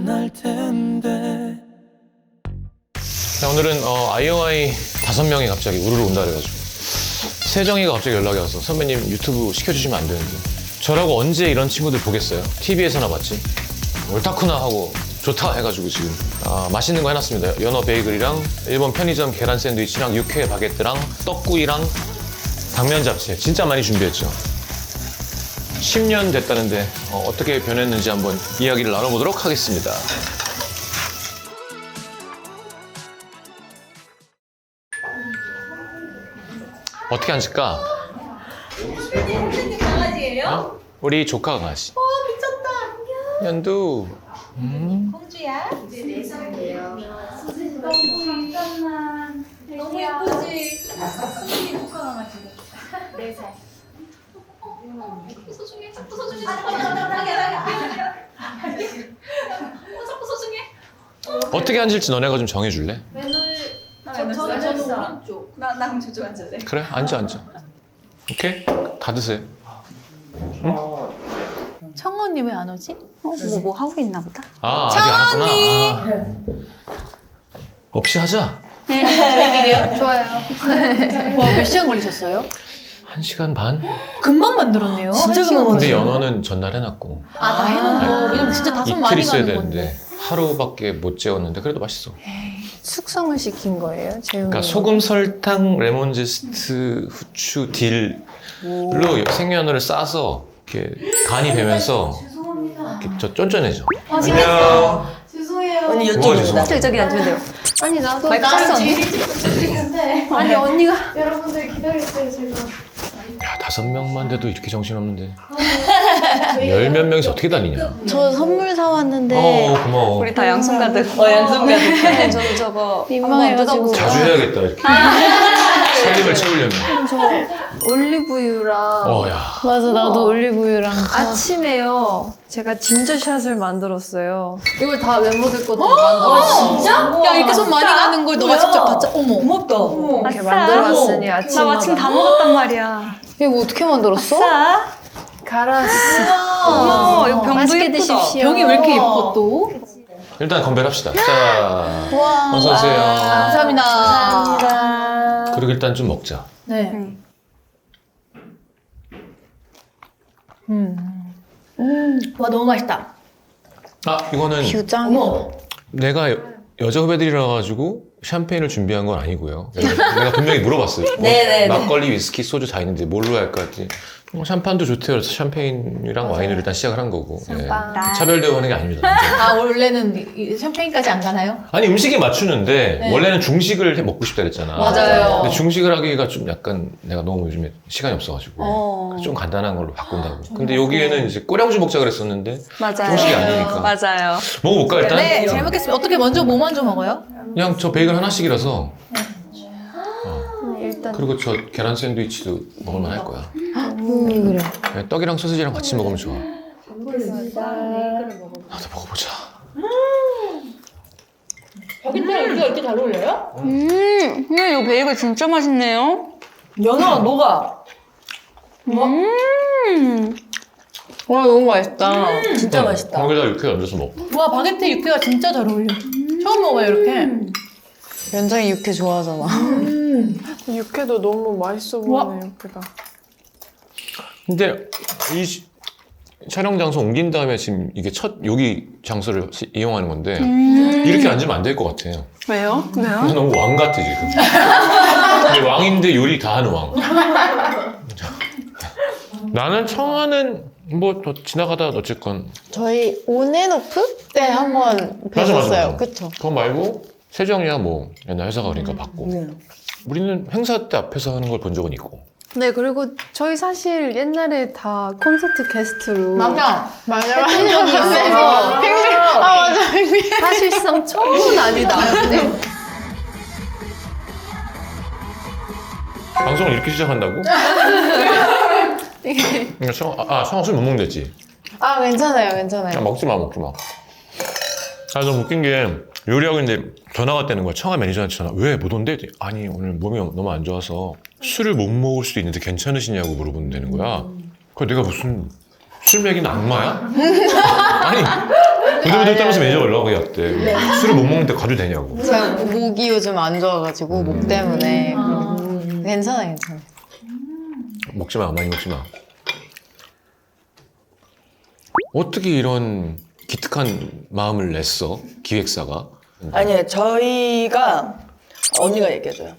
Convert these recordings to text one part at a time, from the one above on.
날 텐데. 자, 오늘은 아이오아이 5명이 갑자기 우르르 온다 그래가지고 세정이가 갑자기 연락이 와서 선배님 유튜브 시켜주시면 안 되는데 저라고 언제 이런 친구들 보겠어요? TV에서나 봤지 옳다쿠나 하고 좋다 해가지고 지금 맛있는 거 해놨습니다. 연어 베이글이랑 일본 편의점 계란 샌드위치랑 육회 바게트랑 떡구이랑 당면 잡채 진짜 많이 준비했죠. 10년 됐다는데 어떻게 변했는지 한번 이야기를 나눠보도록 하겠습니다. 어떻게 앉을까? 강아지예요? 우리 조카 강아지. 미쳤다. 연두. 공주야? 이제 4살이에요. 너무 예쁘지? 우리 조카 강아지래. 4살. 소중해, 자꾸 소중해. 자꾸 소중해. 어떻게 앉을지 너네가 좀 정해줄래? 저는 오른쪽. 나 그럼 저쪽 앉을래. 그래, 앉아. 오케이? 다 드세요. 청아 언니 왜 안 오지? 뭐 하고 있나 보다. 아직 안 왔구나. 없이 하자. 좋아요. 와, 몇 시간 걸리셨어요? 1시간 반? 금방 만들었네요. 진짜 금방 근데 만들었어요. 연어는 전날 해놨고 다 해놓고. 왜냐면 진짜 다섯 이틀 마리 있어야 가는 되는데 건데. 하루밖에 못 재웠는데 그래도 맛있어. 숙성을 시킨 거예요, 재우는 그러니까 소금, 설탕, 레몬 제스트, 후추, 딜로 생연어를 싸서 이렇게 간이 배면서 이렇게 저 쫀쫀해져. 안녕. 언니 뭐가 죄송해? 저기 앉으면 돼요. 아니 나도 마이크 켰어, 언니? 아니 언니가 여러분들 기다렸어요, 제가. 야, 5명만 돼도 이렇게 정신없는데 10몇 명이서 어떻게 다니냐. 저 선물 사왔는데 고마워. 우리 다 양손 가득. 양손 가득. 저도 저거 민망해가지고. 자주 해야겠다 이렇게 살림을 채우려면. 저 올리브유랑 야. 맞아 나도 올리브유랑 아침에요 제가 진저샷을 만들었어요. 이걸 다 멤버들 것도 만들었어. 진짜? 야, 이렇게 손 많이 가는 걸 너가 직접 봤자. 어머. 고맙다. 이렇게 만들어봤으니 아침마다 나 마침 다 먹었단 말이야. 이거 뭐 어떻게 만들었어? 갈았어. 어머, 이거 병도 맛있게 예쁘다. 드십시오. 병이 왜 이렇게 예뻐, 또? 일단 건배를 합시다. 자, 어서 오세요. 감사합니다. 감사합니다. 그리고 일단 좀 먹자. 네. 와, 너무 맛있다. 이거는 규장. 어머. 내가 여자 후배들이라 가지고 샴페인을 준비한 건 아니고요. 내가 분명히 물어봤어요. 네네네. 막걸리, 위스키, 소주 다 있는데 뭘로 할까 했더니 샴페인도 좋대요. 그래서 샴페인이랑 와인을 일단 시작을 한 거고. 예. 차별대우하는 게 아닙니다. 원래는 이 샴페인까지 안 가나요? 아니 음식에 맞추는데 네. 원래는 중식을 먹고 싶다 그랬잖아. 맞아요. 근데 중식을 하기가 좀 약간 내가 너무 요즘에 시간이 없어가지고 좀 간단한 걸로 바꾼다고. 근데 여기에는 이제 꼬량주 먹자 그랬었는데 맞아요. 중식이 아니니까. 맞아요. 먹어볼까 일단? 네, 잘 먹겠습니다. 어떻게 뭐 먼저 먹어요? 그냥 저 베이글 하나씩이라서. 일단 그리고 저 계란 샌드위치도 먹을만 할 거야. 그래. 네, 떡이랑 소시지랑 같이 먹으면 좋아. 나도 먹어보자. 바게트랑 우리가 이렇게 잘 어울려요? 근데 이거 베이글 진짜 맛있네요. 연어, 녹아. 와 너무 맛있다. 진짜 맛있다. 거기다 이렇게 얹어서 먹어. 와, 바게트 육회가 진짜 잘 어울려. 처음 먹어요, 이렇게. 연장이 육회 좋아하잖아. 육회도 너무 맛있어 보이네, 육회가. 근데 이 촬영 장소 옮긴 다음에 지금 이게 첫 여기 장소를 이용하는 건데 이렇게 앉으면 안 될 것 같아. 왜요? 왜요? 그래서 너무 왕 같아 지금. 근데 왕인데 요리 다 하는 왕. 나는 청아는 뭐 더 지나가다 어쨌건 저희 온앤오프 때 한번 맞아. 뵀었어요. 그쵸? 그거 말고 세정이야 뭐 옛날 회사가 그러니까 받고 우리는 행사 때 앞에서 하는 걸 본 적은 있고. 네, 그리고 저희 사실 옛날에 다 콘서트 게스트로 맞아. 했던 적이 있어서. 아, 맞아. 사실상 처음은 아니다. 근데 방송을 이렇게 시작한다고? 성아 술 못 먹는댔지? 아 괜찮아요. 야, 먹지 마. 너무 웃긴 게 요리하고 있는데 전화가 왔다는 거야. 청아 매니저한테 전화. 왜 못 온대? 아니 오늘 몸이 너무 안 좋아서 술을 못 먹을 수도 있는데 괜찮으시냐고 물어본다는 거야. 그래 내가 무슨 술 먹이는 악마야? 아니 부들부들 떨면서 매니저가 연락이 왔대. 술을 못 먹는데 가도 되냐고. 제가 목이 요즘 안 좋아가지고 목 때문에 괜찮아요, 괜찮아요. 먹지 마, 많이 먹지 마. 어떻게 이런 기특한 마음을 냈어? 기획사가? 아니요, 저희가 언니가 얘기해줘요.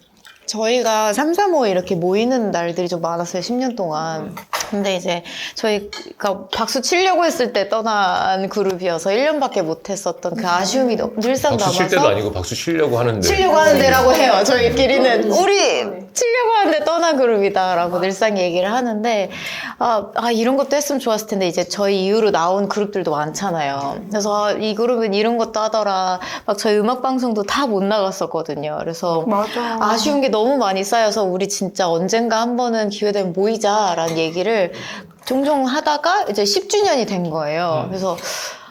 저희가 335 이렇게 모이는 날들이 좀 많았어요, 10년 동안. 근데 이제 저희가 박수 치려고 했을 때 떠난 그룹이어서 1년밖에 못 했었던 그 아쉬움이 늘상 박수 칠 남아서. 때도 아니고 박수 치려고 하는데. 치려고 하는 데라고 해요, 저희끼리는. 우리 치려고 하는데 떠난 그룹이다라고 늘상 얘기를 하는데, 이런 것도 했으면 좋았을 텐데, 이제 저희 이후로 나온 그룹들도 많잖아요. 그래서 이 그룹은 이런 것도 하더라. 막 저희 음악방송도 다 못 나갔었거든요. 그래서 맞아. 아쉬운 게 너무 많이 쌓여서 우리 진짜 언젠가 한 번은 기회되면 모이자라는 얘기를 종종 하다가 이제 10주년이 된 거예요. 그래서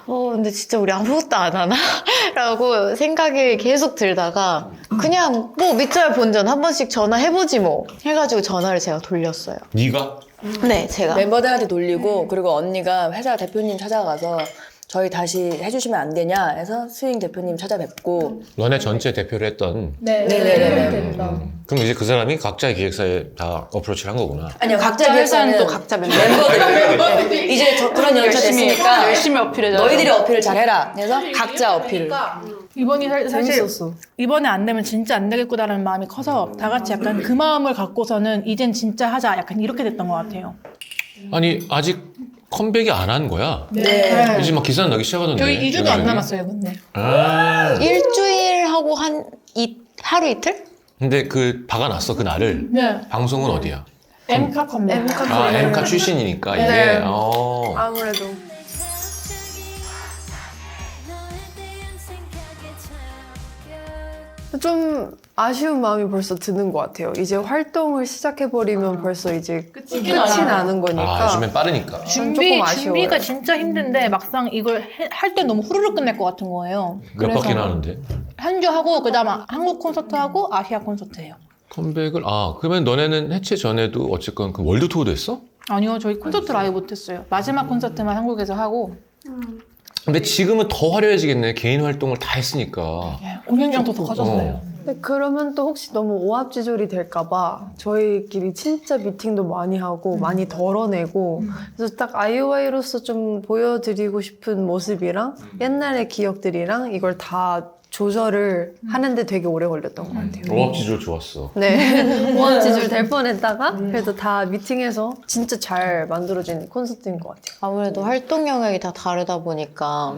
근데 진짜 우리 아무것도 안 하나? 라고 생각이 계속 들다가 그냥 뭐 밑절 본전 한 번씩 전화해보지 뭐 해가지고 전화를 제가 돌렸어요. 네가? 네, 제가. 멤버들한테 돌리고 그리고 언니가 회사 대표님 찾아가서 저희 다시 해주시면 안 되냐 해서 스윙 대표님 찾아뵙고 너네 전체 대표를 했던. 네네네. 그럼 이제 그 사람이 각자의 기획사에 다 어프로치를 한 거구나. 아니요, 각자 회사는 또 각자 멤버들이 이제 그런 연차 됐으니까 열심히 어필해줘. 너희들이 어필을 잘해라 해서 각자 어필을. 이번이 사실 이번에 안 되면 진짜 안 되겠구나라는 마음이 커서 다 같이 약간 그 마음을 갖고서는 이젠 진짜 하자 약간 이렇게 됐던 것 같아요. 아니 아직 컴백이 안 한 거야? 네. 이제 막 기사 나기 시작하던데. 저희 2주도 안 여기저기. 남았어요, 근데. 일주일 하고 하루 이틀? 근데 그 박아놨어 그 날을. 네. 방송은 어디야? 엠카 컴백. 아 엠카 출신이니까 이게. 네. 어. 아무래도. 좀 아쉬운 마음이 벌써 드는 것 같아요. 이제 활동을 시작해버리면 벌써 이제 끝이 나는 거니까. 요즘엔 빠르니까. 조금 아쉬워요. 준비가 진짜 힘든데 막상 이걸 할 때 너무 후루룩 끝낼 것 같은 거예요. 몇 바퀴나 하는데? 한 주 하고 그다음 한국 콘서트 하고 아시아 콘서트 해요. 컴백을 그러면 너네는 해체 전에도 어쨌건 그 월드 투어도 했어? 아니요, 저희 콘서트를 아예 못했어요. 마지막 콘서트만 한국에서 하고 근데 지금은 더 화려해지겠네. 개인 활동을 다 했으니까. 공연장도 더 커졌어요. 근데 그러면 또 혹시 너무 오합지졸이 될까봐 저희끼리 진짜 미팅도 많이 하고 많이 덜어내고 그래서 딱 아이오아이로서 좀 보여드리고 싶은 모습이랑 옛날의 기억들이랑 이걸 다 조절을 하는데 되게 오래 걸렸던 것 같아요. 오합지졸 좋았어. 네, 오합지졸 될 뻔했다가 그래도 다 미팅해서 진짜 잘 만들어진 콘서트인 것 같아요. 아무래도 활동 영역이 다 다르다 보니까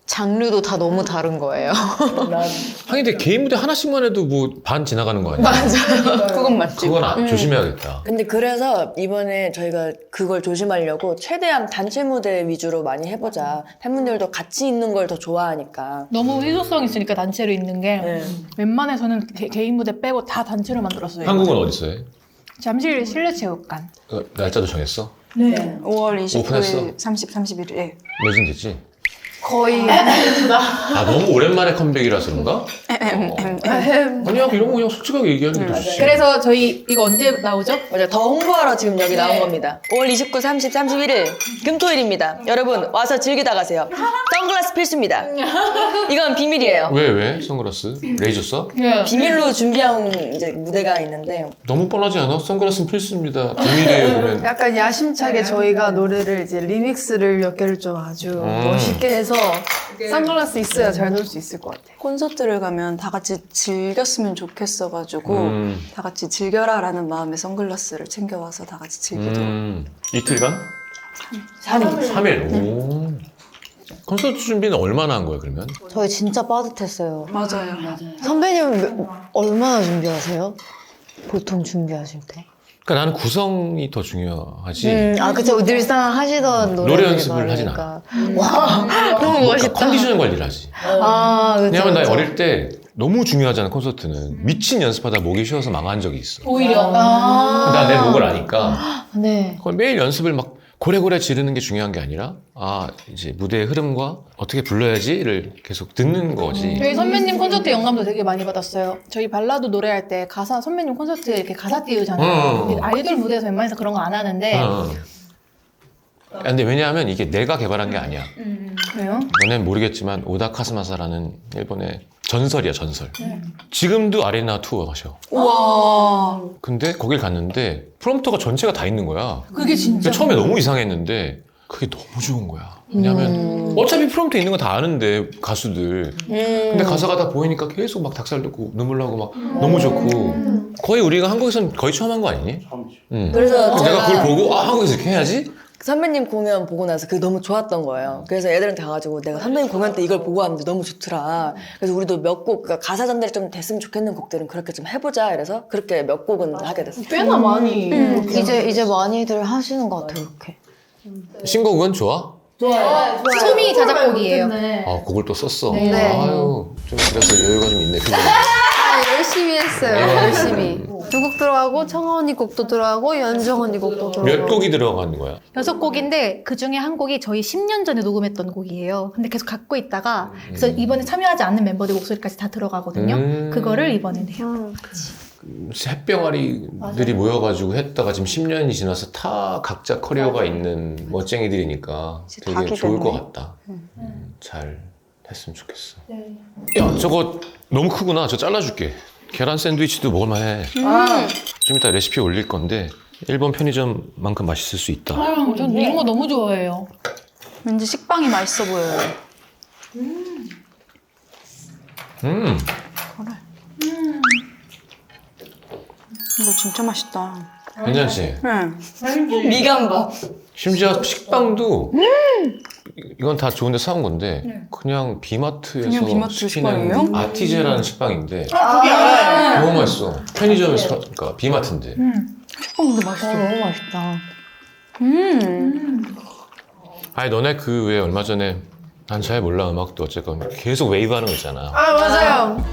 장르도 다 너무 다른 거예요. 하긴 근데 개인 무대 하나씩만 해도 뭐 반 지나가는 거 아니야? 그건 맞지. 그건 조심해야겠다. 근데 그래서 이번에 저희가 그걸 조심하려고 최대한 단체 무대 위주로 많이 해보자. 팬분들도 같이 있는 걸 더 좋아하니까. 너무 희소성 있으니까 단체로 있는 게 네. 웬만해서는 개인 무대 빼고 다 단체로 만들었어요. 한국은 어디서 해? 잠실 실내체육관. 날짜도 정했어? 네. 5월 오픈했어? 29일, 30, 31일. 몇일 됐지? 거의 너무 오랜만에 컴백이라서 그런가? 아니야 이런 거 그냥 솔직하게 얘기하는 게 더 좋지. 그래서 저희 이거 언제 나오죠? 맞아요. 더 홍보하러 지금 여기 나온 겁니다. 5월 29, 30, 31일 금토일입니다. 여러분 와서 즐기다 가세요. 선글라스 필수입니다. 이건 비밀이에요. 왜? 선글라스? 레이저 써? 비밀로 준비한 이제 무대가 있는데 너무 뻔하지 않아? 선글라스는 필수입니다. 비밀이에요 보면. 약간 야심차게 저희가 노래를 이제 리믹스를 몇 개를 좀 아주 멋있게 해서 선글라스 있어야 잘 놀 수 있을 것 같아요. 콘서트를 가면 다 같이 즐겼으면 좋겠어가지고 다 같이 즐겨라라는 마음에 선글라스를 챙겨와서 다 같이 즐기도록. 이틀간? 3일. 오. 콘서트 준비는 얼마나 한 거야 그러면? 저희 진짜 빠듯했어요. 맞아요. 선배님은 얼마나 준비하세요? 보통 준비하실 때? 그러니까 나는 구성이 더 중요하지. 그쵸. 늘상 하시던 노래 노래 연습을 하진 않아. 와, 너무 멋있다. 컨디션 관리를 하지. 그쵸. 왜냐면 나 그쵸. 어릴 때 너무 중요하잖아 콘서트는. 미친 연습하다 목이 쉬어서 망한 적이 있어. 오히려. 나 내 목을 아니까 네. 그걸 매일 연습을 막 고래고래 지르는 게 중요한 게 아니라 이제 무대의 흐름과 어떻게 불러야지를 계속 듣는 거지. 저희 선배님 콘서트 영감도 되게 많이 받았어요. 저희 발라드 노래할 때 가사 선배님 콘서트에 이렇게 가사 띄우잖아요. 아이돌 무대에서 웬만해서 그런 거 안 하는데 근데 왜냐하면 이게 내가 개발한 게 아니야. 왜요? 너넨 모르겠지만 오다 카스마사라는 일본의 전설이야, 전설. 지금도 아레나 투어 가셔. 우와. 근데 거길 갔는데 프롬프터가 전체가 다 있는 거야. 그게 진짜. 근데 처음에 너무 이상했는데 그게 너무 좋은 거야. 왜냐면 어차피 프롬프터 있는 거 다 아는데 가수들. 근데 가사가 다 보이니까 계속 막 닭살 돋고 눈물 나고 막 너무 좋고. 거의 우리가 한국에서는 거의 처음 한 거 아니니? 응. 그래서 내가 그걸 보고 아 한국에서 이렇게 해야지? 선배님 공연 보고 나서 그게 너무 좋았던 거예요. 그래서 애들한테 가가지고 내가 선배님 공연 때 이걸 보고 왔는데 너무 좋더라. 그래서 우리도 몇 곡, 그러니까 가사 전달이 좀 됐으면 좋겠는 곡들은 그렇게 좀 해보자. 이래서 그렇게 몇 곡은 하게 됐어요. 꽤나 많이. 이제 많이들 하시는 것 같아요, 그렇게. 신곡은 좋아? 소미 자작곡이에요. 아 곡을 또 썼어. 네. 아유 좀 그래서 여유가 좀 있네. 표정이. 열심히 했어요, 열심히. 두 곡 들어가고, 청아 언니 곡도 들어가고, 연정 언니 곡도 들어가고. 몇 곡이 들어가는 거야? 6곡인데 그 중에 한 곡이 저희 10년 전에 녹음했던 곡이에요. 근데 계속 갖고 있다가 그래서 이번에 참여하지 않는 멤버들 목소리까지 다 들어가거든요. 그거를 이번에 내요. 햇병아리들이 모여가지고 했다가 지금 10년이 지나서 다 각자 커리어가 있는 멋쟁이들이니까 되게 닭이 좋을 것 됐네. 같다. 잘 했으면 좋겠어. 야 저거 너무 크구나. 저 잘라줄게. 계란 샌드위치도 먹을만해. 좀 이따 레시피 올릴 건데 일본 편의점만큼 맛있을 수 있다. 전 이런 거 너무 좋아해요. 왠지 식빵이 맛있어 보여요. 이거 진짜 맛있다. 괜찮지? 네. 미간밥. 심지어 식빵도 이건 다 좋은데 사온 건데 그냥 비마트에서 그냥 비마트 시키는 식빵이에요? 아티제라는 식빵인데 너무 맛있어. 편의점에서 그러니까 비마트인데 식빵도 맛있어. 너무 맛있다. 아니 너네 그 왜 얼마 전에 난 잘 몰라 음악도 어쨌건 계속 웨이브 하는 거 있잖아. 아, 맞아요.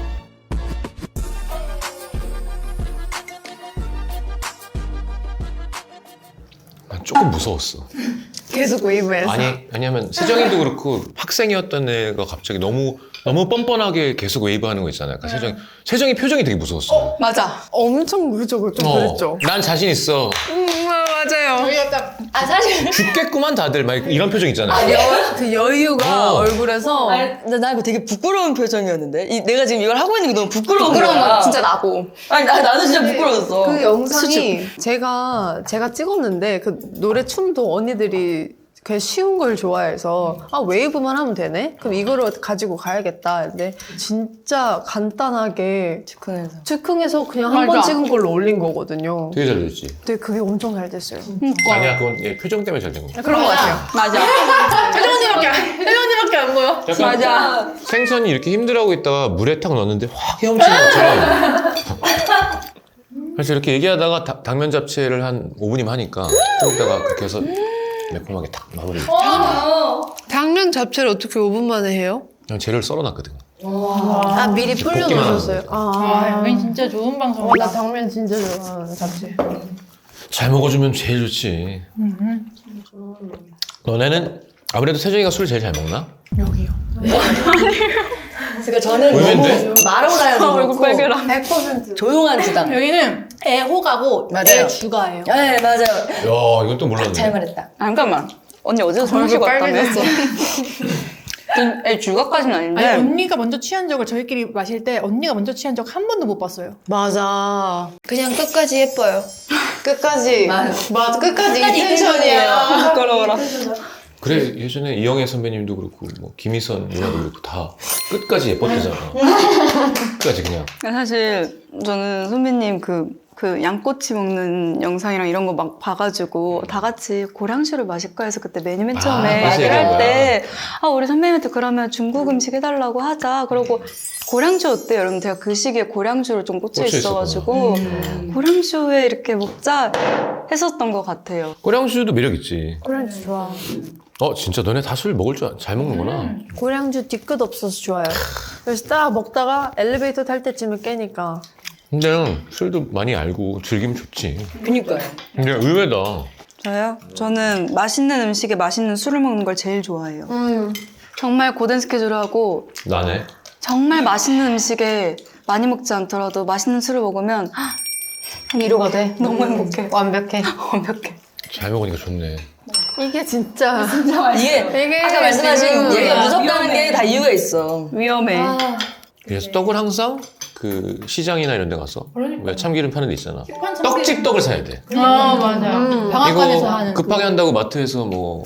난 조금 무서웠어. 계속 웨이브해서. 왜냐면 세정이도 그렇고 학생이었던 애가 갑자기 너무 뻔뻔하게 계속 웨이브 하는 거 있잖아. 약간 세정이 표정이 되게 무서웠어. 맞아. 엄청 그쪽을 좀 그랬죠. 난 자신 있어. 맞아요. 사실 죽겠구만 다들 막 이런 표정 있잖아. 그 여유가 얼굴에서. 근데 나 이거 되게 부끄러운 표정이었는데 내가 지금 이걸 하고 있는 게 너무 부끄러운 거야. 그런 거 진짜 나고. 아니 나도 진짜 부끄러웠어. 그 영상이 제가 찍었는데 그 노래 춤도 언니들이 그냥 쉬운 걸 좋아해서 아 웨이브만 하면 되네? 그럼 이거를 가지고 가야겠다. 근데 진짜 간단하게 즉흥해서 그냥 한 번 찍은 걸로 올린 거거든요. 되게 잘 됐지. 근데 그게 엄청 잘 됐어요. 아니야 그건 얘 표정 때문에 잘 된 거야. 그런 거 같아요. 맞아. 혜정언니밖에 안 보여. 약간 맞아. 생선이 이렇게 힘들어하고 있다가 물에 탁 넣었는데 확 헤엄치는 것처럼. 그래서 이렇게 얘기하다가 당면 잡채를 한 5분이면 하니까 좀 있다가 그렇게 해서 매콤하게 탁 마무리. 당면 잡채를 어떻게 5분 만에 해요? 그냥 재료를 썰어놨거든. 아 미리 불려놓으셨어요? 여긴 진짜 좋은 나 방송이다. 당면 진짜 좋아하는 잡채. 잘 먹어주면 제일 좋지. 너네는 아무래도 세정이가 술을 제일 잘 먹나? 그러니까 저는 의외인데? 너무 말하고 얼굴 빨개라. 100%. 조용한 지당. 여기는 애호가고 맞아요. 애주가예요. 네 맞아요. 야 이건 또 몰랐네. 잘 말했다. 아, 잠깐만. 언니 어제도 술 마시고 왔다며. 애 주가까지는 아닌데. 아니 언니가 먼저 취한 적을 저희끼리 마실 때 언니가 먼저 취한 적 한 번도 못 봤어요. 맞아. 그냥 끝까지 예뻐요. 끝까지. 맞아. 끝까지 인텐션이야. 부끄러워라. 그래 예전에 이영애 선배님도 그렇고 뭐 김희선 누나도 그렇고 다 끝까지 예뻤대잖아. 끝까지 그냥. 사실 저는 선배님 그 양꼬치 먹는 영상이랑 이런 거 막 봐가지고 다 같이 고량주를 마실까 해서 그때 메뉴 맨 처음에 맞아, 얘기를 얘기한 할 때 우리 선배님한테 그러면 중국 음식 해달라고 하자. 그러고 고량주 어때요? 여러분 제가 그 시기에 고량주를 좀 꽂혀 있어가지고 고량주에 이렇게 먹자 했었던 것 같아요. 고량주도 매력 있지. 고량주 좋아. 진짜 너네 다 술 먹을 줄 잘 먹는구나. 고량주 뒤끝 없어서 좋아요. 그래서 딱 먹다가 엘리베이터 탈 때쯤에 깨니까. 근데 술도 많이 알고 즐기면 좋지. 그니까요. 근데 의외다. 저요? 저는 맛있는 음식에 맛있는 술을 먹는 걸 제일 좋아해요. 정말 고된 스케줄을 하고 나네. 정말 맛있는 음식에 많이 먹지 않더라도 맛있는 술을 먹으면 위로가 돼. 너무 행복해. 완벽해. 완벽해. 잘 먹으니까 좋네. 이게 진짜 이게 아까 말씀하신 지금 얘가 무섭다는 게 다 이유가 있어. 위험해. 그래서 떡을 항상 그 시장이나 이런 데 가서 왜 참기름 파는 데 있잖아. 떡집 떡을 사야 돼. 맞아요. 병합관에서 이거 하는 급하게 한다고 마트에서 뭐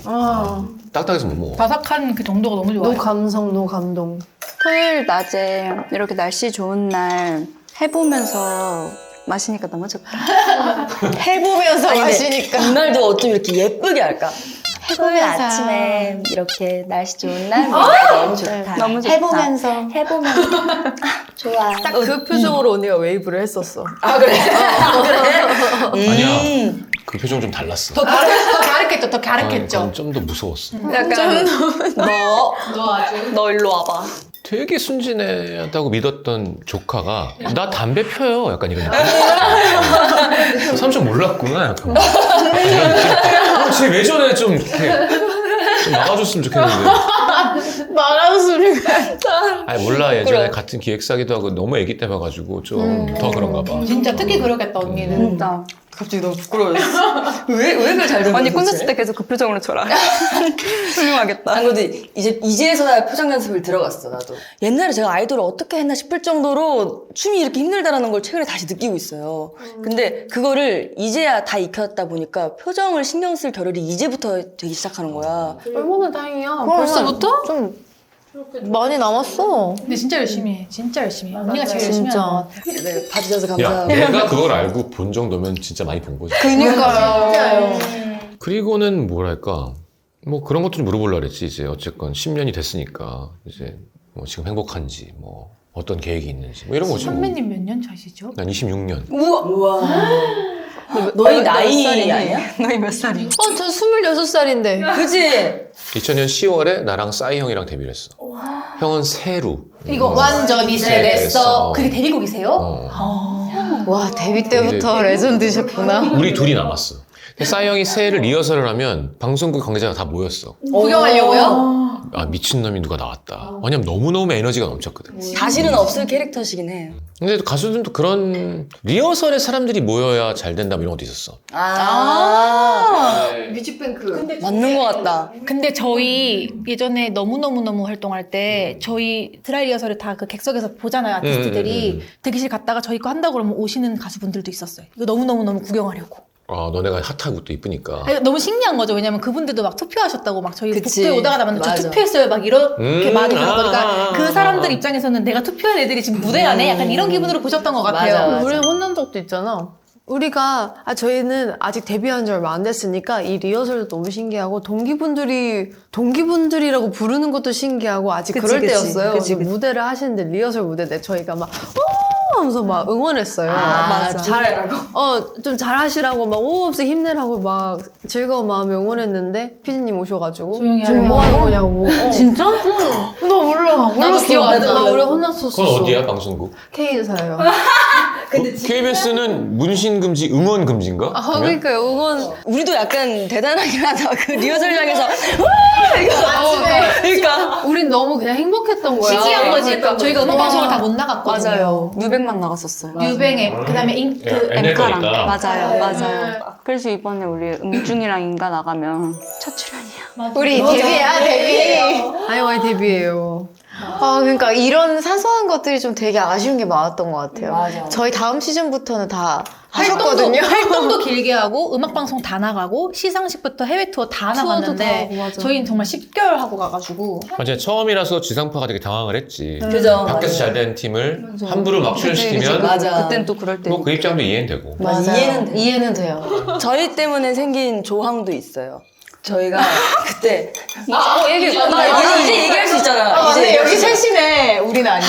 딱딱해서 못 먹어. 바삭한 그 정도가 너무 좋아요. 노 감성, 노 감동. 토요일 낮에 이렇게 날씨 좋은 날 해보면서 마시니까 너무 좋다. 해보면서 마시니까. 이 말도 어쩜 이렇게 예쁘게 할까? 토요일 아침에 이렇게 날씨 좋은 날 너무 좋다. 너무 좋다. 해보면서. 좋아. 딱 그 표정으로 언니가 웨이브를 했었어. 아 그래? 아니야. 그 표정 좀 달랐어. 더 가르쳤죠. 더 가르쳤죠. 좀 더 무서웠어. 약간 너 일로 와봐. 되게 순진하다고 믿었던 조카가 나 담배 펴요. 약간 이런 느낌. 삼촌 몰랐구나. 약간. 이런 느낌. 쟤왜 저래 좀 이렇게 좀 막아줬으면 좋겠는데. 말하는 소리가. 아니 몰라 예전에 같은 기획사기도 하고 너무 애기 때 봐가지고 좀 더 그런가 봐. 진짜 특히 그러겠다 언니는. 진짜. 갑자기 너무 부끄러워졌어. 왜 그걸 잘 듣는 언니 거지? 콘서트 때 계속 그 표정으로 쳐라. 훌륭하겠다. 안 그래도 이제서야 표정 연습을 들어갔어 나도. 옛날에 제가 아이돌을 어떻게 했나 싶을 정도로 춤이 이렇게 힘들다라는 걸 최근에 다시 느끼고 있어요. 근데 그거를 이제야 다 익혔다 보니까 표정을 신경 쓸 겨를이 이제부터 되기 시작하는 거야. 얼마나 다행이야. 벌써부터? 좀 많이 남았어. 근데 진짜 열심히 해. 진짜 열심히 해. 언니가 제일 열심히 진짜. 하는 것 같아. 네, 봐주셔서 야 감사하고. 내가 그걸 알고 본 정도면 진짜 많이 본 거지. 그니까요. 그리고는 뭐랄까 뭐 그런 것도 좀 물어보려고 그랬지. 이제 어쨌건 10년이 됐으니까 이제 뭐 지금 행복한지 뭐 어떤 계획이 있는지 뭐 이런 거지. 뭐. 선배님 몇 년 차시죠? 난 26년. 우와. 너희 나이 살이니? 아니야? 너희 몇 살이? 저 26살인데. 그지? 2000년 10월에 나랑 싸이 형이랑 데뷔를 했어. 형은 세루. 이거 완전히 세레서. 그게 데뷔곡이세요? 와, 데뷔 때부터 레전드셨구나. 우리 둘이 남았어. 근데 싸이 형이 새해를 리허설을 하면 방송국 관계자가 다 모였어. 구경하려고요? 아 미친놈이 누가 나왔다. 왜냐면 너무너무 에너지가 넘쳤거든. 다시는 없을 캐릭터시긴 해. 근데 가수들도 그런 리허설에 사람들이 모여야 잘 된다 뭐 이런 것도 있었어. 뮤직뱅크. 맞는 것 같다. 근데 저희 예전에 너무너무너무 활동할 때 저희 드라이 리허설을 다 그 객석에서 보잖아요 아티스트들이. 대기실 갔다가 저희 거 한다고 그러면 오시는 가수분들도 있었어요. 이거 너무너무너무 구경하려고. 아 너네가 핫하고 또 이쁘니까. 아니, 너무 신기한 거죠. 왜냐면 그분들도 막 투표하셨다고 막 저희 그치. 복도에 오다가 나면 저 맞아. 투표했어요. 막 이렇게 많이 그런 거니까 아, 그 사람들 입장에서는 내가 투표한 애들이 지금 무대 안에 약간 이런 기분으로 보셨던 것 같아요. 맞아. 우리는 혼난 적도 있잖아. 우리가 저희는 아직 데뷔한 지 얼마 안 됐으니까 이 리허설도 너무 신기하고 동기분들이라고 부르는 것도 신기하고 아직 그치, 그럴 그치. 때였어요. 그치, 그래서 그치. 무대를 하시는데 리허설 무대 때 저희가 막 하면서 막 응원했어요. 맞아. 잘하라고. 좀 잘하시라고 막 오호 없이 힘내라고 막 즐거운 마음에 응원했는데 피디님 오셔가지고 조용히 지금 하래요. 뭐 하는 거냐고. 진짜? 나 몰라. 나도 기억 안 나. 나 오래 혼났었어. 그건 어디야 방송국? K사요. KBS는 문신금지, 응원금지인가? 그러니까요. 응원. 우리도 약간 대단하긴 하다. 그 리허설장에서 그러니까 우린 너무 그냥 행복했던 거야. 시기한 거지. 저희가 음악 방송을 다 못 나갔거든요. 맞아요. 뉴백만 나갔었어요. 뉴뱅 그다음에 잉크 엔카가 엠카랑. 있다. 맞아요. 그래서 이번에 우리 음중이랑 인가 나가면 첫 출연이야. 우리 데뷔야, 데뷔. 아이와이 데뷔예요. 그러니까 이런 사소한 것들이 좀 되게 아쉬운 게 많았던 것 같아요. 맞아. 저희 다음 시즌부터는 다 하셨거든요. 활동도 길게 하고 음악 방송 다 나가고 시상식부터 해외 투어 다 투어도 나갔는데 다 하고, 맞아. 저희는 정말 10개월 하고 가가지고 맞아 처음이라서 지상파가 되게 당황을 했지. 그죠. 밖에서 잘 된 팀을 함부로 막 출연시키면 맞아. 그땐 또 그럴 때. 뭐 그 입장도 이해는 되고. 맞아. 이해는 돼요. 저희 때문에 생긴 조항도 있어요. 저희가 그때 얘기 이제 얘기할 수 있잖아. 이제 여기 셋이네. 우리는 아니야.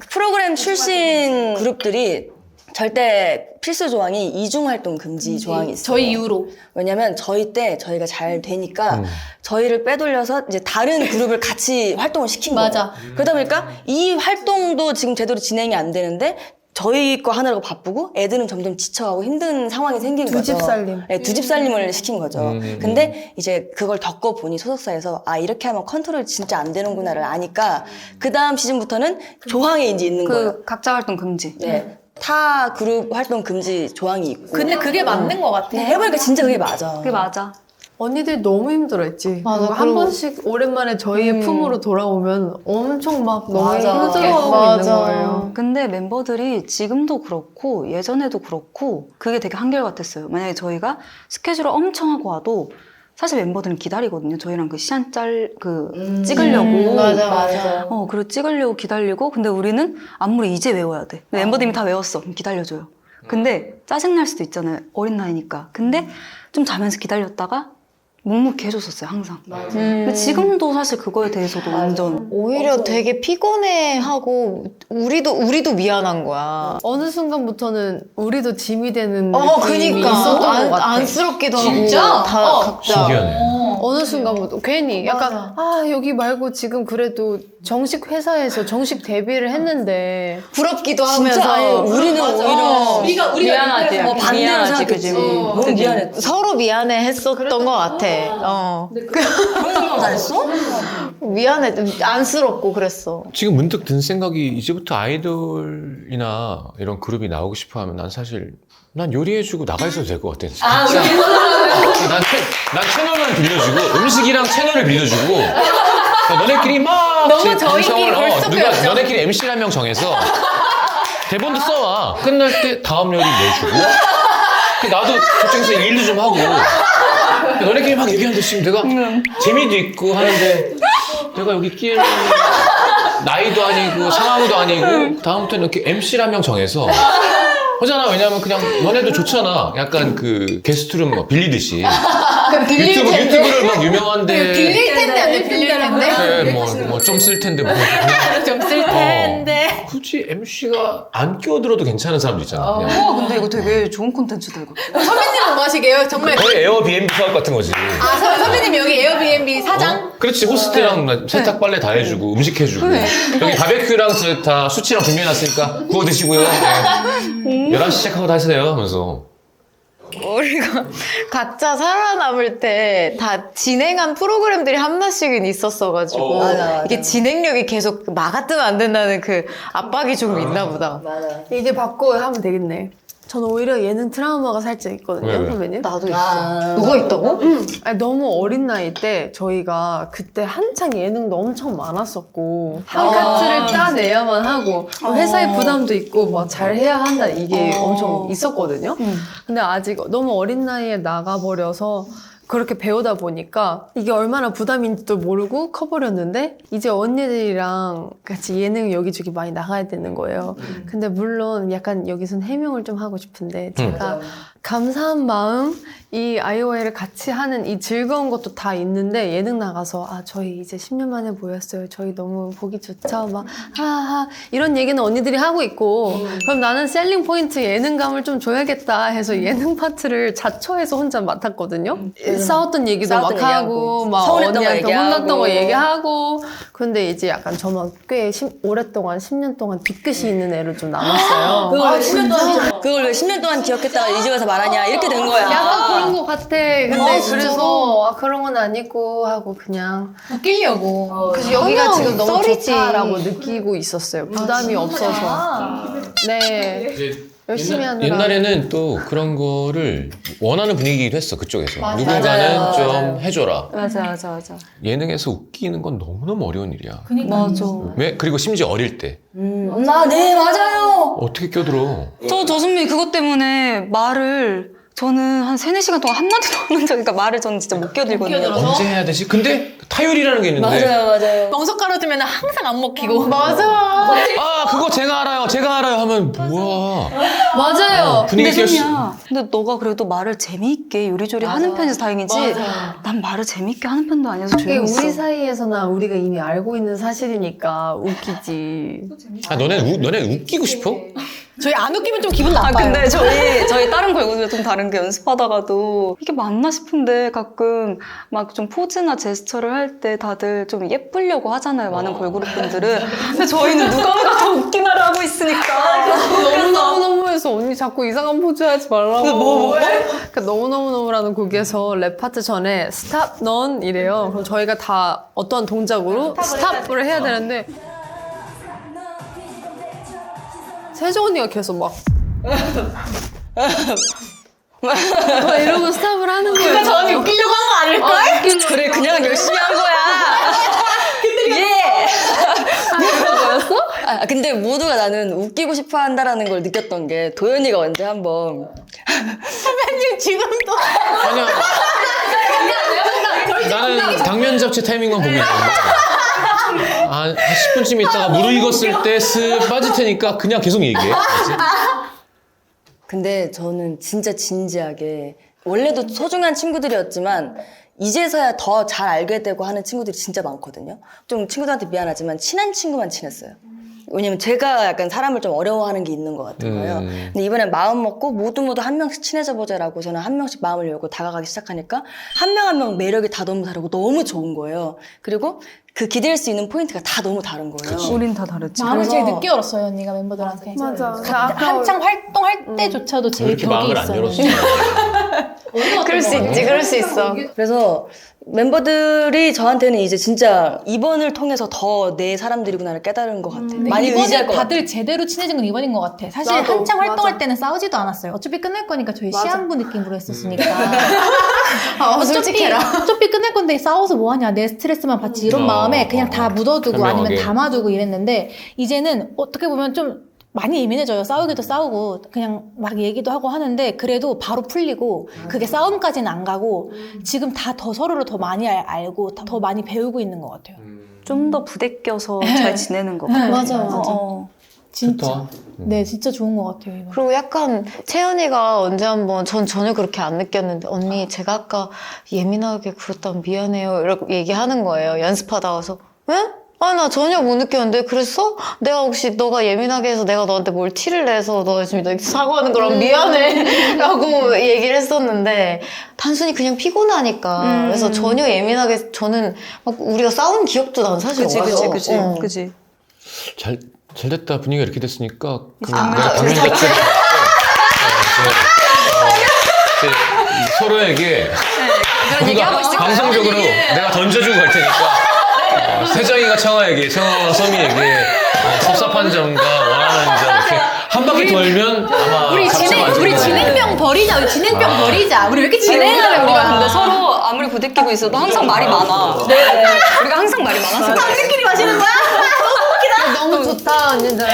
프로그램 출신 그룹들이 절대 필수 조항이 이중 활동 금지 조항이 있어요. 저희 이후로 왜냐면 저희 때 저희가 잘 되니까 저희를 빼돌려서 이제 다른 그룹을 같이 활동을 시킨 거예요. 맞아. 그러다 보니까 이 활동도 지금 제대로 진행이 안 되는데 저희 거 하느라고 바쁘고 애들은 점점 지쳐가고 힘든 상황이 생긴 거죠. 집 살림. 네, 두 집 살림을 시킨 거죠. 근데 이제 그걸 겪어 보니 소속사에서 이렇게 하면 컨트롤 진짜 안 되는구나를 아니까 그 다음 시즌부터는 조항에 이제 있는 거예요. 그 각자 활동 금지. 네. 타 그룹 활동 금지 조항이 있고. 근데 그게 맞는 것 같아. 네, 해보니까 진짜 그게 맞아. 그게 맞아. 언니들이 너무 힘들어했지. 맞아, 그리고 한 그리고- 번씩 오랜만에 저희의 품으로 돌아오면 엄청 막 너무 맞아. 힘들어하고 있는 거예요. 근데 member들이 지금도 그렇고 예전에도 그렇고 그게 되게 한결같았어요. 만약에 저희가 스케줄을 엄청 하고 와도 사실 멤버들은 기다리거든요. 저희랑 그 시간 찍으려고. 맞아. 그리고 찍으려고 기다리고, 근데 우리는 안무를 이제 외워야 돼. 근데 멤버들이 다 외웠어. 그럼 기다려줘요. 근데 짜증날 수도 있잖아요. 어린 나이니까. 근데 좀 자면서 기다렸다가 묵묵히 해줬었어요, 항상. 근데 지금도 사실 그거에 대해서도 완전. 오히려 되게 피곤해하고 우리도 미안한 거야. 어느 순간부터는 우리도 짐이 되는 느낌이 그니까 있었던 것 같아. 안쓰럽기도 하고 진짜? 다 각자 신기하네. 어느 순간부터 괜히 약간 맞아. 여기 말고 지금 그래도 정식 회사에서 정식 데뷔를 했는데 부럽기도 진짜 아니, 하면서 우리는 오히려 미안하지. 반대로 미안하지, 생각했지. 그지. 너무 미안해. 서로 미안해 했었던 것 같아. 그런 생각 다 했어? 미안해, 안쓰럽고 그랬어. 지금 문득 든 생각이 이제부터 아이돌이나 이런 그룹이 나오고 싶어 하면 난 요리해주고 나가 있어도 될 것 같아. 진짜. 난 채널만 빌려주고 음식이랑 채널을 빌려주고 너네끼리 막 너무 저희끼리 벌써 끄였죠? 너네끼리 MC 한 명 정해서 대본도 써와. 끝날 때 다음 요리 내주고 나도 저쪽에서 일도 좀 하고 너네끼리 막 얘기하는데 지금 내가 재미도 있고 하는데 내가 여기 끼는 나이도 아니고 상황도 아니고 다음부터는 이렇게 MC 한 명 정해서 하잖아. 왜냐면 그냥 너네도 좋잖아. 약간 그 게스트룸 막 빌리듯이. 유튜브를 막 유명한데 빌릴 텐데 안 돼? 빌릴 텐데? 뭐 좀 쓸 텐데 뭐 좀 쓸 텐데. 굳이 MC가 안 끼어들어도 괜찮은 사람도 있잖아. 그냥. 근데 이거 되게 좋은 콘텐츠다, 이거. 선배님은 뭐 하시게요? 정말. 거의 에어비앤비 사업 같은 거지. 선배님 여기 에어비앤비 사장? 그렇지. 호스트랑 세탁 빨래 다 해주고 음식 해주고 여기 바베큐랑 다 수치랑 준비해놨으니까 구워 드시고요. 네. 11시 시작하고 다 하세요 하면서 우리가 각자 살아남을 때 다 진행한 프로그램들이 하나씩은 있었어가지고 맞아. 이게 진행력이 계속 막아뜨면 안 된다는 그 압박이 조금 있나 보다. 맞아. 이제 바꿔 하면 되겠네. 저는 오히려 예능 트라우마가 살짝 있거든요, 왜? 선배님. 나도 있어. 너가 있다고? 아니, 너무 어린 나이 때 저희가 그때 한창 예능도 엄청 많았었고 한 카트를 따내야만 하고 회사의 부담도 있고 뭐 잘해야 한다 이게 엄청 있었거든요. 근데 아직 너무 어린 나이에 나가버려서 그렇게 배우다 보니까 이게 얼마나 부담인지도 모르고 커버렸는데 이제 언니들이랑 같이 예능 여기저기 많이 나가야 되는 거예요. 근데 물론 약간 여기선 해명을 좀 하고 싶은데 제가 감사한 마음 이 아이오아이를 같이 하는 이 즐거운 것도 다 있는데 예능 나가서 저희 이제 10년 만에 모였어요. 저희 너무 보기 좋죠. 막 하하 이런 얘기는 언니들이 하고 있고 그럼 나는 셀링 포인트 예능감을 좀 줘야겠다 해서 예능 파트를 자처해서 혼자 맡았거든요. 싸웠던 얘기도 막 싸웠던 하고 얘기하고, 막 서운했던 거 언니한테 얘기하고. 혼났던 거 얘기하고 근데 이제 약간 저만 꽤 오랫동안 10년 동안 뒤끝이 있는 애로 좀 남았어요. 그걸 왜 10년 동안 기억했다가 이 집에서 말하냐 이렇게 된 거야. 약간 그런 것 같아. 근데 그래서 그런 건 아니고 하고 그냥 웃기려고. 그래서 여기가 그냥 지금 너무 썰이지. 좋다라고 느끼고 있었어요. 부담이 없어서. 네. 열심히 하느라. 옛날에는 또 그런 거를 원하는 분위기기도 했어. 그쪽에서 누군가는 맞아요. 좀 해줘라. 맞아. 예능에서 웃기는 건 너무너무 어려운 일이야. 맞아. 왜? 그리고 심지어 어릴 때 네, 맞아요. 어떻게 껴들어? 저 선배님 그것 때문에 저는 한 3-4시간 동안 한마디도 안 한 적이니까 말을 저는 진짜 못 껴들거든요. 언제 해야 되지? 근데 타율이라는 게 있는데 맞아요. 멍석 깔아주면 항상 안 먹히고. 맞아. 그거 제가 알아요 하면 뭐야? 맞아요. 분위기 근데 깰 수... 선미야, 근데 너가 그래도 말을 재미있게 요리조리 하는 편이서 다행이지. 난 말을 재미있게 하는 편도 아니어서 그게 조용히 있어. 우리 사이에서나 우리가 이미 알고 있는 사실이니까 웃기지. 너네 웃기고 싶어? 저희 안 웃기면 좀 기분 나빠요. 근데 저희 다른 걸그룹이 좀 다른 게 연습하다가도 이게 맞나 싶은데 가끔 막 좀 포즈나 제스처를 할 때 다들 좀 예쁘려고 하잖아요. 많은 걸그룹 분들은. 근데 저희는 누가 더 웃긴 말을 하고 있으니까. 너무너무너무해서 언니 자꾸 이상한 포즈 하지 말라고. 그러니까 너무너무너무라는 곡에서 랩 파트 전에 스탑 넌 이래요. 그럼 저희가 다 어떤 동작으로 스탑을 해야 되는데 세정 언니가 계속 막 막 이러고 스탑을 하는 거예요. 그러니까 저는 웃기려고 한 거 아닐걸? 그래 그냥 열심히 한 거야. 예. 뭐였어? 근데 모두가 나는 웃기고 싶어 한다라는 걸 느꼈던 게 도현이가 언제 한번 선배님 지금도 아니야. 나는 당면 잡채 타이밍만 보고 있는데. 한 10분쯤 있다가 무르익었을 때 쓱 빠질 테니까 그냥 계속 얘기해. 알지? 근데 저는 진짜 진지하게 원래도 소중한 친구들이었지만 이제서야 더 잘 알게 되고 하는 친구들이 진짜 많거든요. 좀 친구들한테 미안하지만 친한 친구만 친했어요. 왜냐면 제가 약간 사람을 좀 어려워하는 게 있는 것 같은 거예요. 근데 이번엔 마음 먹고 모두 한 명씩 친해져 보자라고 저는 한 명씩 마음을 열고 다가가기 시작하니까 한 명 한 명 매력이 다 너무 다르고 너무 좋은 거예요. 그리고 그 기댈 수 있는 포인트가 다 너무 다른 거예요. 우린 다 다르지. 마음을 그래서- 제일 늦게 열었어요 언니가 멤버들한테. 맞아. 한창 활동할 때조차도 왜 제일 이렇게 벽이 마음을 안 있어요. 열었어? 그럴 수 있지, 그럴 수 있어. 그래서 멤버들이 저한테는 이제 진짜 이번을 통해서 더 내 사람들이구나를 깨달은 것 같아요. 근데 많이 이번에 의지할 것 같아요. 다들 제대로 친해진 건 이번인 것 같아. 사실 나도, 한창 활동할 맞아. 때는 싸우지도 않았어요. 어차피 끝날 거니까 저희 맞아. 시한부 느낌으로 했었으니까. 솔직해라. 어차피 끝날 건데 싸워서 뭐하냐. 내 스트레스만 받지. 이런 마음에 그냥 다 묻어두고 현명하게. 아니면 담아두고 이랬는데 이제는 어떻게 보면 좀 많이 예민해져요. 싸우기도 싸우고 그냥 막 얘기도 하고 하는데 그래도 바로 풀리고 그게 싸움까지는 안 가고 지금 다 더 서로를 더 많이 알고 더 많이 배우고 있는 것 같아요. 좀 더 부대껴서 잘 지내는 것 같아. 맞아. 진짜. 좋다. 네, 진짜 좋은 것 같아요. 이거. 그리고 약간 채연이가 언제 한번 전 전혀 그렇게 안 느꼈는데 언니 제가 아까 예민하게 굴었다면 미안해요 이렇게 얘기하는 거예요. 연습하다 와서 왜? 아니 나 전혀 못 느꼈는데 그랬어? 내가 혹시 너가 예민하게 해서 내가 너한테 뭘 티를 내서 너 지금 이렇게 사과하는 거랑 미안해 라고 얘기를 했었는데 단순히 그냥 피곤하니까 그래서 전혀 예민하게 저는 막 우리가 싸운 기억도 난 사실 없어. 그지. 잘 됐다. 분위기가 이렇게 됐으니까 당면 내가 당면 잡채 서로에게 뭔가 방송적으로 내가 던져주고 갈 테니까 세정이가 청아에게, 청아가 서미에게 섭섭한 점과 원하는 점 이렇게 한 바퀴 돌면 아마 우리 진행병 버리자. 우리 진행병 버리자. 우리 왜 이렇게 진행하는 우리가 거야? 근데 서로 아무리 부대끼고 있어도 항상 말이 많아. 네. 우리가 항상 말이 많아서. 그래. 우리끼리 마시는 거야? 너무 좋다 언니들.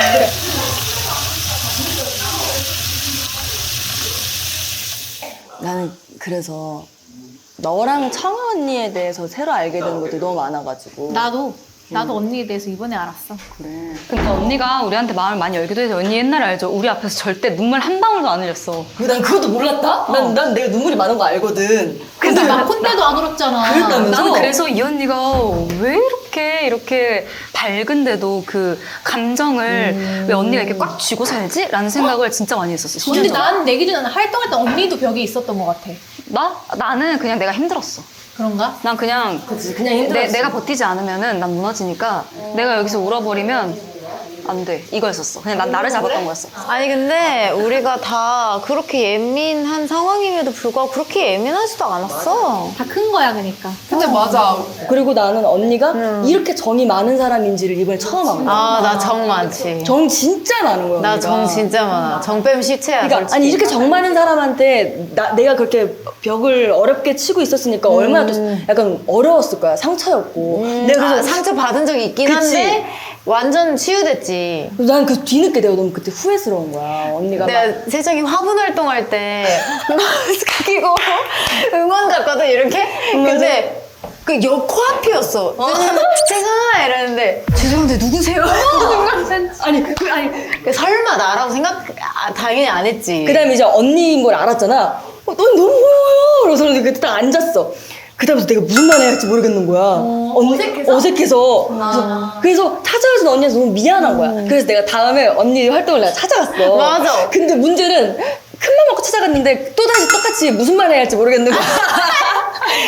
나는 그래서 너랑 청아 언니에 대해서 새로 알게 된 것도 너무 많아가지고 나도 언니에 대해서 이번에 알았어. 그래. 근데 언니가 우리한테 마음을 많이 열기도 해서 언니 옛날에 알죠? 우리 앞에서 절대 눈물 한 방울도 안 흘렸어. 난 그것도 몰랐다? 난 내가 눈물이 많은 거 알거든. 근데 마콘 때도 안 울었잖아. 그랬다면서? 나는 그래서 이 언니가 왜 이렇게 밝은데도 그 감정을 왜 언니가 이렇게 꽉 쥐고 살지? 라는 생각을 진짜 많이 했었어. 근데 10년 동안. 난 내 기준에는 활동할 때 언니도 벽이 있었던 것 같아. 나는 그냥 내가 힘들었어. 그런가? 난 그냥 그냥 힘들었어. 내가 버티지 않으면은 난 무너지니까 내가 여기서 울어버리면 안 돼. 이거였었어. 그냥 난 나를 잡았던 거였어. 아니 근데 우리가 다 그렇게 예민한 상황임에도 불구하고 그렇게 예민하지도 않았어. 다 큰 거야, 그러니까. 근데 맞아. 그리고 나는 언니가 이렇게 정이 많은 사람인지를 이번에 처음 안 거야. 아 나 정 많지. 정 진짜 많은 거야. 나 언니가. 정 진짜 많아. 정 빼면 시체야. 그러니까 솔직히. 아니 이렇게 정 많은 사람한테 내가 그렇게 벽을 어렵게 치고 있었으니까 얼마나 또 약간 어려웠을 거야. 상처였고. 내가 그래서 상처 받은 적이 있긴 그치. 한데 완전 치유됐지. 난 그 뒤늦게 내가 너무 그때 후회스러운 거야. 언니가 막 내가 세정이 화분 활동할 때 마스크 끼고 응원 갔거든 이렇게. 근데 그 코앞이었어. 세상아 이랬는데 죄송한데 누구세요? 아니 설마 나라고 당연히 안 했지. 그다음에 이제 언니인 걸 알았잖아. 넌 너무 고마워요. 그래서 그때 딱 앉았어. 그다음부터 내가 무슨 말 해야 할지 모르겠는 거야. 어색해서. 그래서 찾아와준 언니한테 너무 미안한 거야. 그래서 내가 다음에 언니 활동을 내가 찾아갔어. 맞아. 근데 문제는 큰맘 먹고 찾아갔는데 또다시 똑같이 무슨 말 해야 할지 모르겠는 거야.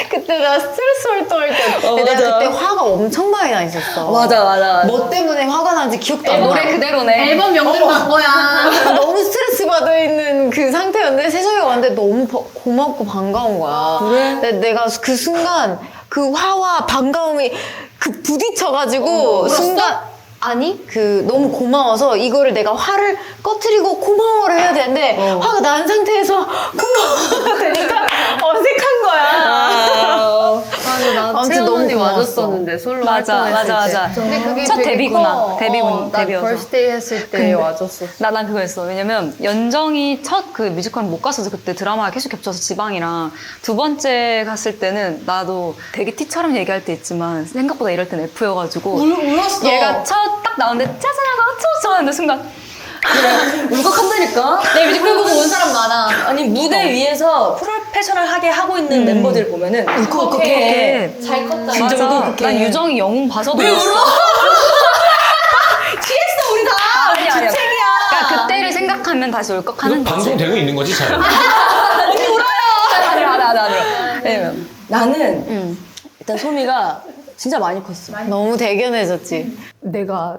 그때 나 스트레스 활동할 때 어, 내가 맞아. 그때 화가 엄청 많이 나 있었어. 맞아. 뭐 때문에 화가 나는지 기억도 안 나. 노래 그대로네. 앨범 명들 난 거야. 너무 스트레스 받아 있는 그 상태였는데 세정이가 왔는데 너무 고맙고 반가운 거야. 그래? 근데 내가 그 순간 그 화와 반가움이 그 부딪혀가지고 순간 아니 너무 고마워서 이거를 내가 화를 꺼트리고 고마워를 해야 되는데 화가 난 상태에서 고마워가 되니까 어색한 거야. 맞아, 나 아무튼 채연 너무 언니 고마웠어. 와줬었는데 솔로 맞아, 활동했을 맞아. 때. 근데 그게 첫 되게 데뷔구나. 커. 나 데뷔여서. 벌스데이 했을 때 와줬었어. 난 그거 했어. 왜냐면 연정이 첫 그 뮤지컬 못 갔어서 그때 드라마가 계속 겹쳐서 지방이랑 두 번째 갔을 때는 나도 되게 T처럼 얘기할 때 있지만 생각보다 이럴 땐 F여가지고 울었어. 얘가 첫 딱 나오는데 짜증나고 어쩌고 하는데 순간 울컥한다니까? 내 뮤지컬 보고 온 사람 많아. 아니 무대 위에서 프로페셔널하게 하고 있는 멤버들 보면은 울컥해. 잘 컸다. 진짜 맞아. 울컥해. 난 유정이 영웅 봐서도 왜 울었어. 울어? 취했어 우리 다. 아니야, 아니야. 그러니까 그때를 생각하면 다시 울컥하는 이거 거지. 방송되고 있는 거지 잘. 아니야. 왜냐면 나는 일단 소미가 진짜 많이 컸어. 너무 대견해졌지. 내가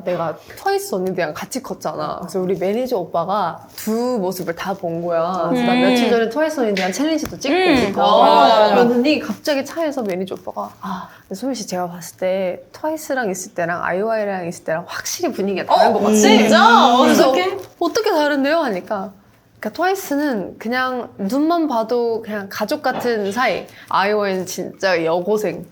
트와이스 언니들이랑 같이 컸잖아. 그래서 우리 매니저 오빠가 두 모습을 다 본 거야. 그래서 나 며칠 전에 트와이스 언니들이랑 챌린지도 찍고 그러더니 갑자기 차에서 매니저 오빠가 소미 씨 제가 봤을 때 트와이스랑 있을 때랑 아이오아이랑 있을 때랑 확실히 분위기가 다른 것 같아. 진짜? 그래서 어떻게 다른데요? 하니까 그러니까 트와이스는 그냥 눈만 봐도 그냥 가족 같은 사이. 아이오아이는 진짜 여고생.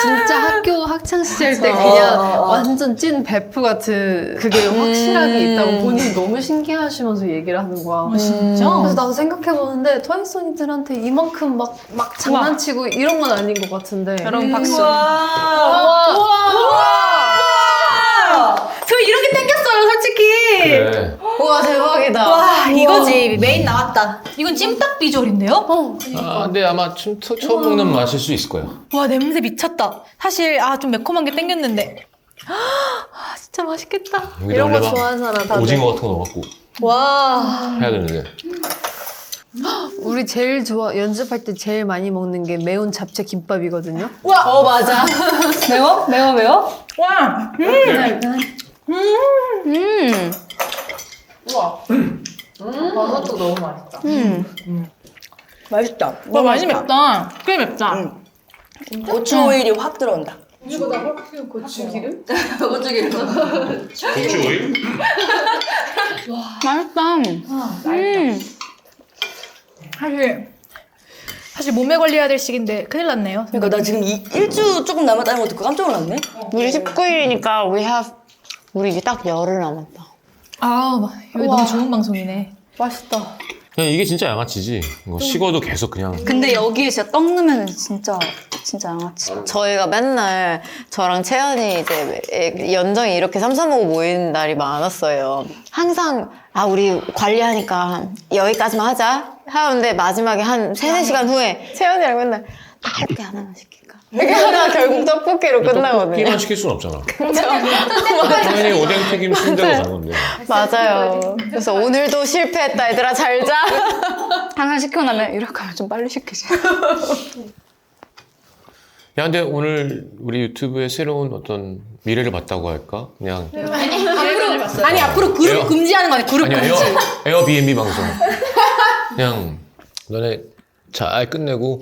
진짜 학교 학창 시절 때 그냥 완전 찐 베프 같은 그게 확실하게 있다고 본인이 너무 신기하시면서 얘기를 하는 거야. 진짜? 그래서 나도 생각해보는데 트와이스 언니들한테 이만큼 막 장난치고 이런 건 아닌 것 같은데. 여러분 박수. 저 이렇게 땡겼어요 솔직히. 그래. 우와 대박이다. 와 이거지 메인 나왔다. 이건 찜닭 비주얼인데요? 근데 아마 처음 먹는 맛일 수 있을 거예요. 와 냄새 미쳤다. 사실 좀 매콤한 게 땡겼는데. 진짜 맛있겠다. 여기다 이런 거 올려봐. 좋아하는 사람 다들. 오징어 같은 거 넣어갖고 와. 해야 되는데. 우리 제일 연습할 때 제일 많이 먹는 게 매운 잡채 김밥이거든요. 맞아. 매워? 매워? 매워? 와. 버섯도 너무 맛있다. 맛있다. 와 많이 맵다. 꽤 맵다. 고추 오일이 확 들어온다. 고추기름? 고추 오일? 맛있다. 사실 몸매 관리해야 될 시기인데 큰일 났네요. 그러니까 나 지금 일주 조금 남았다는 거 듣고 깜짝 놀랐네. 우리 19일이니까 우리 이제 딱 열흘 남았다. 여기 너무 좋은 방송이네. 맛있다. 그냥 이게 진짜 양아치지. 이거 식어도 계속 그냥. 근데 여기에 진짜 떡 넣으면 진짜 양아치. 저희가 맨날 저랑 채연이 이제 연정이 이렇게 삼삼오오 모이는 날이 많았어요. 항상 우리 관리하니까 여기까지만 하자 하는데 마지막에 한 3-4시간 후에 채연이랑 맨날 떡볶이 하나만 시킬까? 이렇게 하다가 결국 떡볶이로 끝나거든요. 떡볶이만 시킬 순 없잖아. 당연히 오뎅 튀김 순대로 가는 건데. 맞아요. 그래서 오늘도 실패했다 얘들아 잘 자. 항상 시키고 나면 이렇게 하면 좀 빨리 시키지. 야, 근데 오늘 우리 유튜브에 새로운 어떤 미래를 봤다고 할까? 그냥. 앞으로 그룹 에어- 금지하는 거 아니야? 그룹 아니야, 금지. 에어비앤비 방송. 그냥 너네 잘 끝내고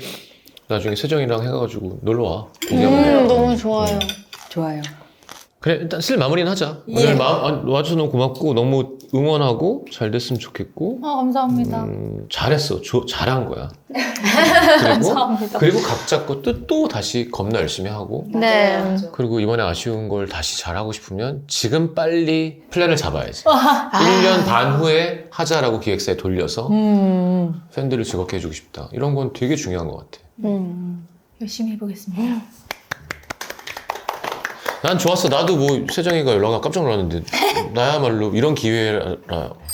나중에 세정이랑 해가지고 놀러 와. 공개하면 너무 좋아요. 좋아요. 그래, 일단 슬 마무리는 하자. 오늘 와줘서 너무 고맙고, 너무 응원하고, 잘 됐으면 좋겠고, 감사합니다. 잘했어. 잘한 거야. 그리고 각자 것도 또 다시 겁나 열심히 하고, 네. 그리고 이번에 아쉬운 걸 다시 잘하고 싶으면 지금 빨리 플랜을 잡아야지. 1년 반 후에 하자라고 기획사에 돌려서 팬들을 즐겁게 해주고 싶다. 이런 건 되게 중요한 것 같아. 열심히 해보겠습니다. 난 좋았어. 나도 뭐 세정이가 연락가 깜짝 놀랐는데 나야말로 이런 기회라.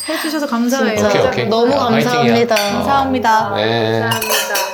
해주셔서 감사해요. 오케이. 너무 야, 감사합니다. 화이팅이야. 감사합니다. 네. 감사합니다.